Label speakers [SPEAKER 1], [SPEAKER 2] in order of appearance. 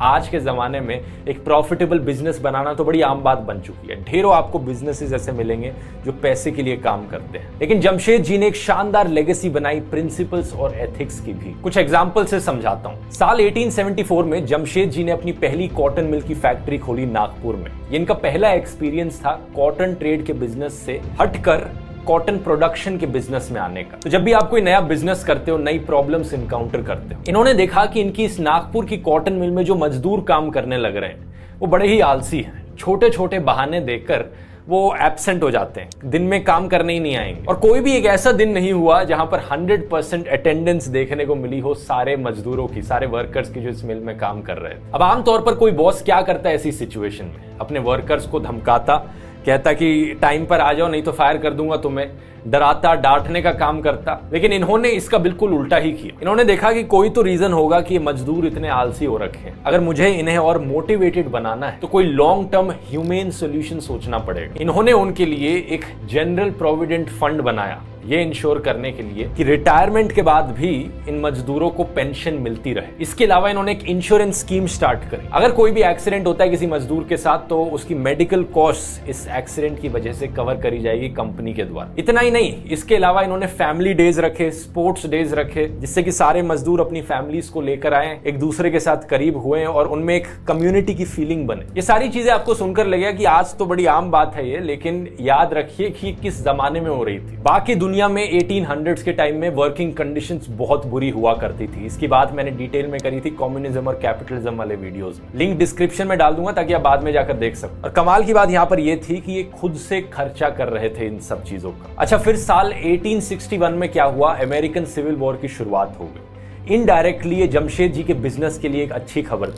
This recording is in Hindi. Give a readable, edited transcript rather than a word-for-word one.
[SPEAKER 1] आज के ज़माने में एक प्रॉफिटेबल बिजनेस बनाना तो बड़ी आम बात बन चुकी है। ढेरों आपको बिजनेसेस ऐसे मिलेंगे जो पैसे के लिए काम करते हैं, लेकिन जमशेद जी ने एक शानदार लेगेसी बनाई प्रिंसिपल्स और एथिक्स की भी। कुछ एग्जांपल से समझाता हूं। साल 1874 में जमशेद जी ने अपनी पहली कॉटन मिल की फैक्ट्री खोली नागपुर में। ये इनका पहला एक्सपीरियंस था कॉटन ट्रेड के बिजनेस से हटकर कॉटन प्रोडक्शन के बिजनेस में आने का। तो जब भी आप कोई नया बिजनेस करते हो, नई प्रॉब्लम्स इनकाउंटर करते हो, इन्होंने देखा कि इनकी इस नागपुर की कॉटन मिल में जो मजदूर काम करने लग रहे हैं वो बड़े ही आलसी हैं। छोटे छोटे बहाने देकर वो एब्सेंट हो जाते हैं, दिन में काम करने ही नहीं आएंगे। और कोई भी एक ऐसा दिन नहीं हुआ जहां पर 100% अटेंडेंस देखने को मिली हो सारे मजदूरों की, सारे वर्कर्स की जो इस मिल में काम कर रहे हैं। अब आमतौर पर कोई बॉस क्या करता है ऐसी सिचुएशन में? अपने वर्कर्स को धमकाता, कहता कि टाइम पर आ जाओ नहीं तो फायर कर दूंगा तुम्हें, डराता, डांटने का काम करता। लेकिन इन्होंने इसका बिल्कुल उल्टा ही किया। इन्होंने देखा कि कोई तो रीजन होगा कि ये मजदूर इतने आलसी हो रखे हैं। अगर मुझे इन्हें और मोटिवेटेड बनाना है तो कोई लॉन्ग टर्म ह्यूमेन सोल्यूशन सोचना पड़ेगा। इन्होंने उनके लिए एक जनरल प्रोविडेंट फंड बनाया, ये इंश्योर करने के लिए कि रिटायरमेंट के बाद भी इन मजदूरों को पेंशन मिलती रहे। इसके अलावा इन्होंने एक इंश्योरेंस स्कीम स्टार्ट करी। अगर कोई भी एक्सीडेंट होता है किसी मजदूर के साथ तो उसकी मेडिकल कॉस्ट इस एक्सीडेंट की वजह से कवर करी जाएगी कंपनी के द्वारा। इतना ही नहीं, इसके अलावा इन्होंने फैमिली डेज रखे, स्पोर्ट्स डेज रखे, जिससे कि सारे मजदूर अपनी फैमिलीज को लेकर आए, एक दूसरे के साथ करीब हुए और उनमें एक कम्युनिटी की फीलिंग बने। ये सारी चीजें आपको सुनकर लगेगा कि आज तो बड़ी आम बात है ये, लेकिन याद रखिए कि किस जमाने में हो रही थी। बाकी दुनिया में 1800s के टाइम में वर्किंग कंडीशंस बहुत बुरी हुआ करती थी। इसकी बात मैंने डिटेल में करी थी कम्युनिज्म और कैपिटलिज्म वाले वीडियोस में। लिंक डिस्क्रिप्शन में डाल दूंगा ताकि आप बाद में जाकर देख सको। और कमाल की बात यहां पर यह थी कि ये खुद से खर्चा कर रहे थे इन सब चीजों का। अच्छा, फिर साल 1861 में क्या हुआ? अमेरिकन सिविल वॉर की शुरुआत हो गई। इनडायरेक्टली ये जमशेद जी के बिजनेस के लिए एक अच्छी खबर थी।